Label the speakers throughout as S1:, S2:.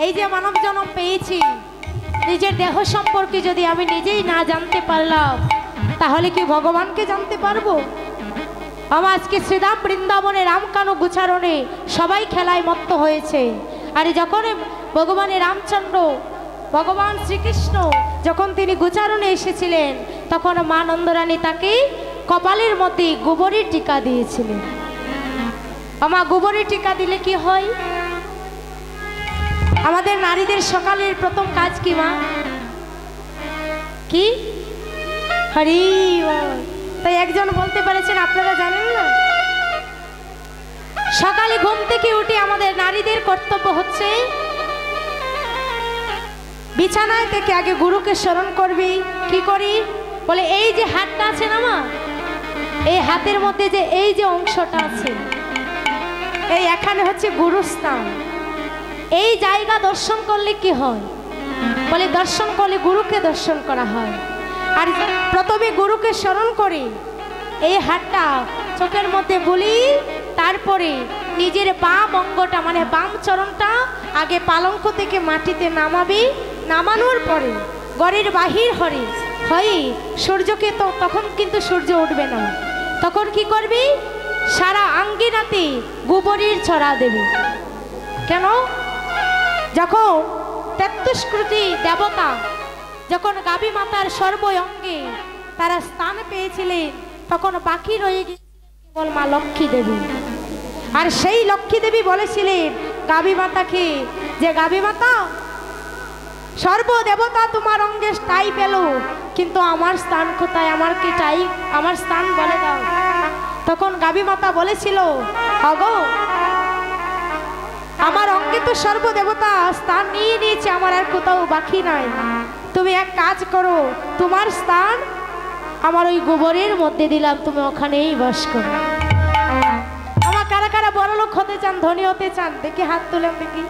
S1: এই যে মানব জন্ম পেয়েছি, নিজের দেহ সম্পর্কে যদি আমি নিজেই না জানতে পারলাম, তাহলে কি ভগবানকে জানতে পারবো? আমার আজকে শ্রীধাম বৃন্দাবনে রামকানু গোচারণে সবাই খেলায় মত্ত হয়েছে। আর যখন ভগবানের রামচন্দ্র, ভগবান শ্রীকৃষ্ণ যখন তিনি গোচারণে এসেছিলেন, তখন মা নন্দরানী তাকে কপালের মধ্যে গোবরের টিকা দিয়েছিলেন। আমার গোবরের টিকা দিলে কি হয়? আমাদের নারীদের সকালের প্রথম কাজ কি মা? কি? হরি বল। তাই একজন বলতে পারেছেন, আপনারা জানেন না? সকালে ঘুম থেকে উঠে আমাদের নারীদের কর্তব্য হচ্ছে বিছানায় থেকে আগে গুরুকে স্মরণ করবি। কি করি? বলে এই যে হাতটা আছে না মা, এই হাতের মধ্যে যে এই যে অংশটা আছে, এই এখানে হচ্ছে গুরুস্থান। এই জায়গা দর্শন করলে কি হয়? বলে দর্শন করলে গুরুকে দর্শন করা হয়। আর প্রথমে গুরুকে স্মরণ করে এই হাতটা চোখের মধ্যে বলি, তারপরে নিজের বাম অঙ্গটা মানে বাম চরণটা আগে পালঙ্ক থেকে মাটিতে নামাবি। নামানোর পরে ঘরের বাহির হয়ে সূর্যকে, তো তখন কিন্তু সূর্য উঠবে না, তখন কি করবি? সারা আঙ্গিনাতে গোবরের ছড়া দেবে। কেন? যখন ৩৩ কোটি দেবতা যখন গাভী মাতার সর্ব অঙ্গে তারা স্থান পেয়েছিলেন, তখন বাকি রয়ে গিয়েছিলেন কেবল মা লক্ষ্মী দেবী। আর সেই লক্ষ্মী দেবী বলেছিলেন গাভী মাতাকে, যে গাভী মাতা, সর্ব দেবতা তোমার অঙ্গে ঠাঁই পেল, কিন্তু আমার স্থান কোথায়? আমার কি ঠাঁই? আমার স্থান বলে দাও। তখন গাভী মাতা বলেছিল, অগো, আমার অঙ্গে তো সর্বদেবতা স্থান নিয়ে নিয়েছে, আমার আর কোথাও বাকি নাই। তুমি এক কাজ করো, তোমার স্থান আমার ওই গোবরের মধ্যে দিলাম, তুমি ওখানেই বাস করো। আমার কারা কারা বড় লোক হতে চান, ধনী হতে চান? দেখি হাত তুলেন দেখি।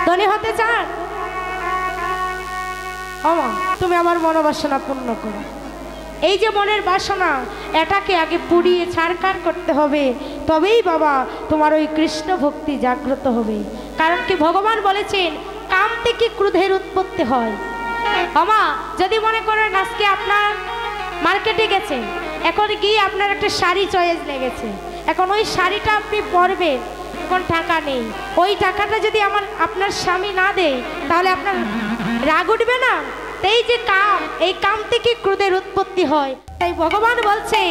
S1: ধনী হতে চান? আমা তুমি আমার মনোবাসনা পূর্ণ করো। এই যে মনের বাসনা, এটাকে আগে পুড়িয়ে ছাড়খাড় করতে হবে, তবেই বাবা তোমার ওই কৃষ্ণ ভক্তি জাগ্রত হবে। কারণ কি ভগবান বলেছেন, কাম থেকে ক্রোধের উৎপত্তি হয়। আমা যদি মনে করেন আজকে আপনার মার্কেটে গেছে, এখন গিয়ে আপনার একটা শাড়ি চয়েস লেগেছে, এখন ওই শাড়িটা আপনি পরবেন, এখন টাকা নেই, ওই টাকাটা যদি আপনার স্বামী না দেয়, তাহলে আপনার রাগ উঠবে না? এই যে কাম, এই কাম থেকে ক্রোধের উৎপত্তি হয়। তাই ভগবান বলছে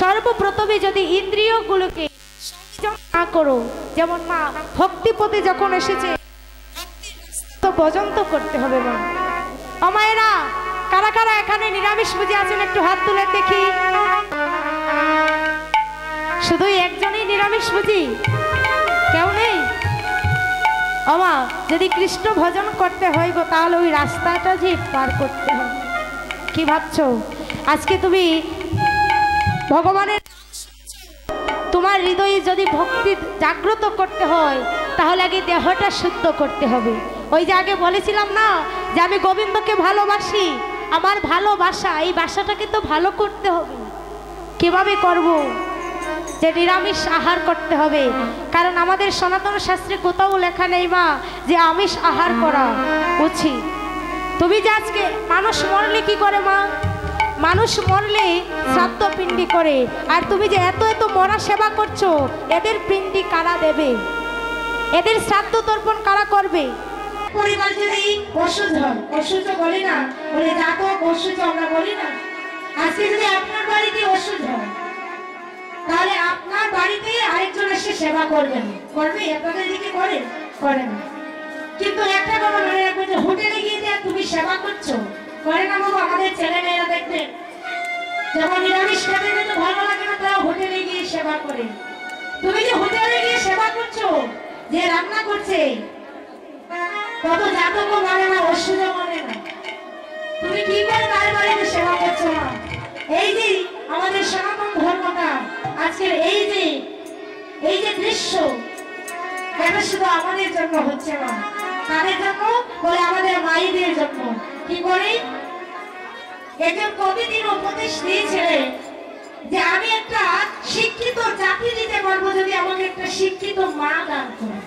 S1: সর্বপ্রথমে যদি ইন্দ্রিয়গুলোকে সংযম না করো, যেমন মা ভক্তিপথে যখন এসেছে তো ভজন তো করতে হবে মা। আমায়েরা কারা কারা এখানে নিরামিষ ভোজী আছেন একটু হাত তুলে দেখি। শুধুই একজনই নিরামিষ ভোজী? কেউ নেই? আমা যদি কৃষ্ণ ভজন করতে হয় গো, তাহলে ওই রাস্তাটা যে পার করতে হবে। কি ভাবছো? আজকে তুমি ভগবানের, তোমার হৃদয়ে যদি ভক্তি জাগ্রত করতে হয়, তাহলে আগে দেহটা শুদ্ধ করতে হবে। ওই যে আগে বলেছিলাম না যে আমি গোবিন্দকে ভালোবাসি, আমার ভালোবাসা, এই বাসাটাকে তো ভালো করতে হবে। কিভাবে করব? যে নিরামিষ আহার করতে হবে। কারণ আমাদের সনাতন শাস্ত্রে কোথাও লেখা নেই মা যে আমিষ আহার করা উচিত। তুমি যে আজকে মানুষ মরলে কি করে মা? মানুষ মরলে শ্রাদ্ধ পিণ্ডি করে, আর তুমি যে এত এত মরা সেবা করছো, এদের পিণ্ডি কারা দেবে? এদের শ্রাদ্ধ তর্পণ কারা করবে? পরিবার যদি অসুস্থ হয়, অসুস্থ বলি না, বলে যাকো অসুস্থ আমরা বলি না। আজকে যদি আপনার বাড়িতে অসুস্থ হয়, তাহলে আপনার বাড়িতে আরেকজন এসে সেবা করবেন, করবে? আপনাদের দিকে করে? করে না। কিন্তু একটা কথা মনে রাখবেন, যে হোটেলে গিয়ে তুমি সেবা করছো, করে না বাবু? আমাদের ছেলে মেয়েরা দেখবেন যখন নিরামিষ খেতে কিন্তু ভালো লাগে না, তারা হোটেলে গিয়ে সেবা করে। তুমি যে হোটেলে গিয়ে সেবা করছো, যে রান্না করছে, কত জাতকও মানে না, অসুস্থ মানে না, তুমি কি করে তার বাড়িতে সেবা করছো না? এই যে আমাদের সনাতন ধর্মটা আজকের এই যে দৃশ্য, এটা শুধু আমাদের জন্য হচ্ছে না। কাদের জন্য? বলে আমাদের মায়েদের জন্য। কি করে? একজন কবি তিনি উপদেশ দিয়েছিলেন যে আমি একটা শিক্ষিত জাতি দিতে পারবো যদি আমাকে একটা শিক্ষিত মা দান করে।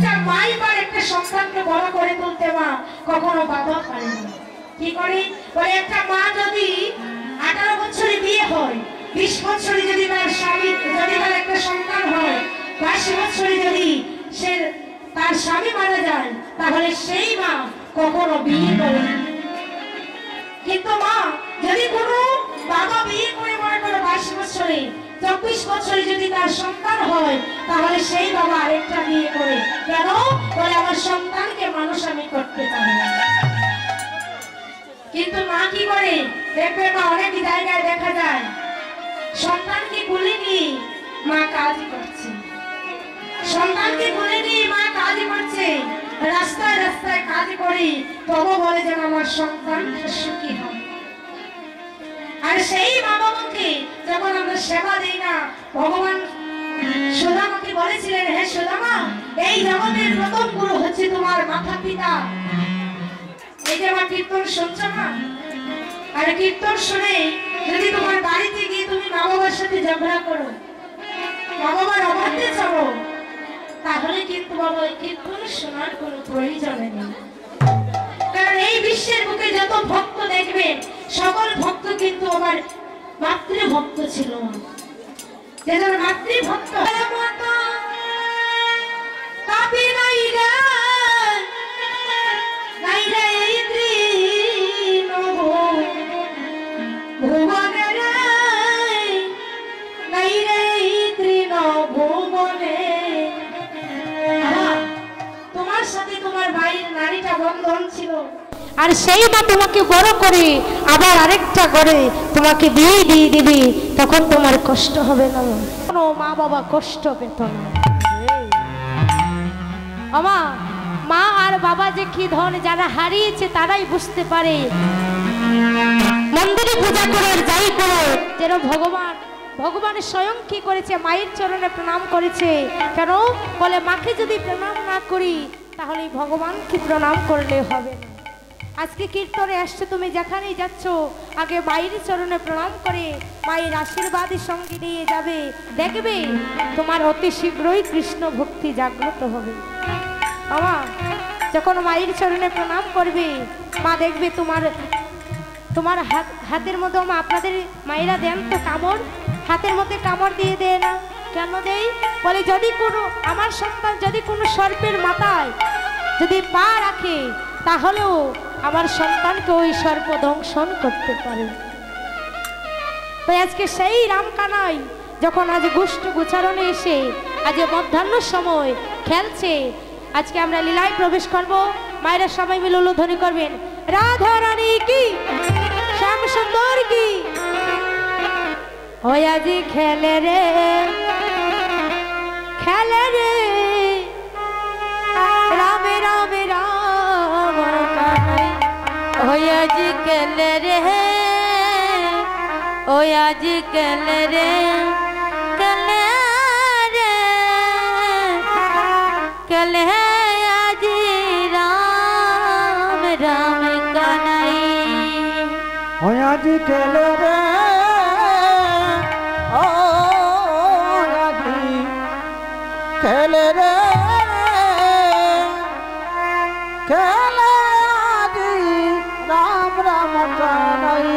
S1: একটা মাই বার একটা সন্তানকে বড় করে তুলতে মা কখনো বাধা করে না। কি করে বলে, একটা মা যদি 18 বছরে বিয়ে হয়, 20 বছরে যদি তার স্বামী যদি তার একটা সন্তান হয়, 22 বছরে যদি সে তার স্বামী মারা যায়, তাহলে সেই মা কখনো বিয়ে করে না। কিন্তু মা যদি কোনো বাবা বিয়ে করে মনে করো 22 বছরে, 24 বছরে যদি তার সন্তান হয়, তাহলে সেই বাবা আরেকটা বিয়ে করে। কেন বলে, আমার সন্তানকে মানুষ আমি করতে পারি না। কিন্তু মা কি করে, দেখবে মা অনেক জায়গায় দেখা যায় সন্তানকে কোলে নিয়ে মা কাজ করছে, সন্তানকে কোলে নিয়ে মা কাজ করছে, রাস্তায় রাস্তায় কাজ করি, তবু বলে যেন আমার সন্তান সুখী হয়। আর সেই মা বাবাকে যখন আমরা সেবা দিই না, ভগবান সুদামাকে বলেছিলেন, হে সুদামা, এই জগতের প্রথম গুরু হচ্ছে তোমার মাতা পিতা। এই যে আমার কীর্তন শুনছো না, আর কীর্তন শুনে যদি তোমার বাড়িতে গিয়ে তুমি মা বাবার সাথে ঝগড়া করো, মা বাবার অবাধ্যে চাও, তাহলে কিন্তু বাবা কীর্তন শোনার কোনো প্রয়োজন নেই। কারণ এই বিশ্বের বুকে যত ভক্ত দেখবেন, সকল ভক্ত কিন্তু আমার মাতৃভক্ত ছিল। যেজন মাতৃভক্ত তোমার সাথে তোমার ভাইয়ের নারীটা বন্ধন ছিল, আর সেই মা তোমাকে বড় করে আবার আরেকটা করে তোমাকে বিয়ে দিয়ে দিবি, তখন তোমার কষ্ট হবে না? কোনো মা বাবা কষ্ট পেত না। আমা মা আর বাবা যে কি ধন, যারা হারিয়েছে তারাই বুঝতে পারে। মন্দিরে পূজা করো আর যাই করো, যেন ভগবান স্বয়ং কি করেছে, মায়ের চরণে প্রণাম করেছে। কেন বলে, মাকে যদি প্রণাম না করি তাহলে ভগবানকে প্রণাম করলে হবে না। আজকে কীর্তনে আসছে, তুমি যেখানেই যাচ্ছ আগে মায়ের চরণে প্রণাম করে মায়ের আশীর্বাদের সঙ্গে নিয়ে যাবে, দেখবে তোমার অতি শীঘ্রই কৃষ্ণ ভক্তি জাগ্রত হবে। বাবা যখন মায়ের চরণে প্রণাম করবে, মা দেখবে তোমার হাতের মধ্যে, আপনাদের মায়েরা দেন তো কামড়, হাতের মধ্যে কামড় দিয়ে দেয় না? কেন দেয় বলে, যদি কোনো আমার সন্তান যদি কোনো সর্পের মাথায় যদি পা রাখে, তাহলেও আমার সন্তানকে ওই সর্প দংশন করতে পারে। তো আজকে সেই রামকানাই যখন আজ গোষ্ঠ গোচারণে এসে আজ মধ্যাহ্ন সময় খেলছে, আজকে আমরা লীলায় প্রবেশ করব। মায়েরা সবাই মিলে উলুধ্বনি করবেন, রাধা রানী কি, শ্যাম সুন্দর কি, ওই আজি খেলে রে খেলে রে, রামে রামে রাম কানাই, ওই আজি খেলে রে, ওই আজি খেলে রে, খেলে রে, খেলে আজি রাম রাম কানাই,
S2: ওই আজি খেলে রে, ও আজি খেলে রে, খেলে আজি রাম রাম কানাই।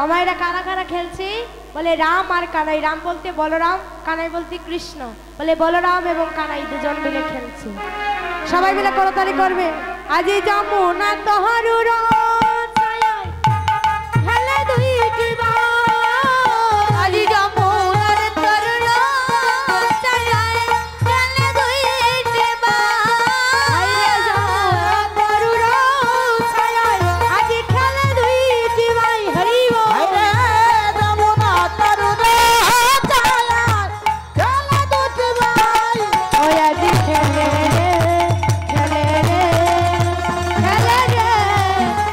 S1: আমায়রা কারা কারা খেলছে বলে, রাম আর কানাই। রাম বলতে বলরাম, কানাই বলতে কৃষ্ণ। বলে বলরাম এবং কানাই দুজন মিলে খেলছে। সবাই মিলে করতালি করবে, আজি যমুনা তোহারু ছায়ায় খেলে দুইটি বান, আজি যমুনার তরুণ ছায়ায় খেলে দুইটি বান, তরুণ ছায়ায় আজি খেলে দুইটি ভাই। হরি বল।
S2: যমুনা তরুণ ছায়ায় খেলে দুটি ভাই,
S1: ওই আজি খেলে রে খেলে রে খেলে রে,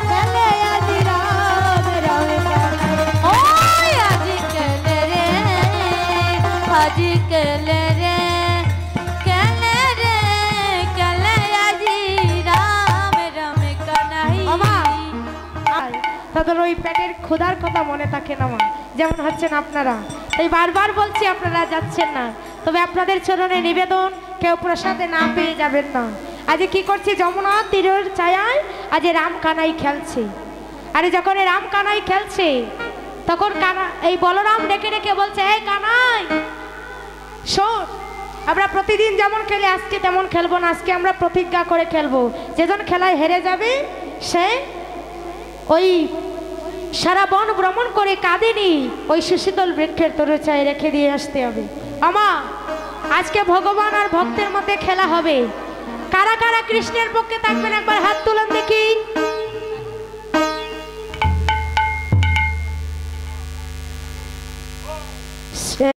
S1: খেলে আজি রাম রাম কানাই, ওই আজি খেলে রে, আজি খেলে রে, খেলে রে, খেলে আজি রাম রাম কানাই। তাদের ওই পেটের ক্ষুধার কথা মনে থাকে না মা, যেমন হচ্ছেন আপনারা, তাই বারবার বলছি আপনারা যাচ্ছেন না। তো তবে আপনাদের চরণে নিবেদন, কেউ প্রসাদে না পেয়ে যাবেন না। আজ কি করছি, যমুনা তীরের ছায়ায় আজ রাম কানাই খেলছে। আরে যখন রাম কানাই খেলছে তখন এই বলরাম ডেকে ডেকে বলছে, এই কানাই শোন, আমরা প্রতিদিন যেমন খেলে আজকে তেমন খেলবো না। আজকে আমরা প্রতিজ্ঞা করে খেলবো, যেজন খেলায় হেরে যাবে সে ওই সারা বন ভ্রমণ করে কাঁদেনি ওই সুশীতল বৃক্ষের তরুচায় রেখে দিয়ে আসতে হবে। আমা আজকে ভগবান আর ভক্তের মধ্যে খেলা হবে। কারা কারা কৃষ্ণের পক্ষে থাকবেন একবার হাত তুলুন দেখি।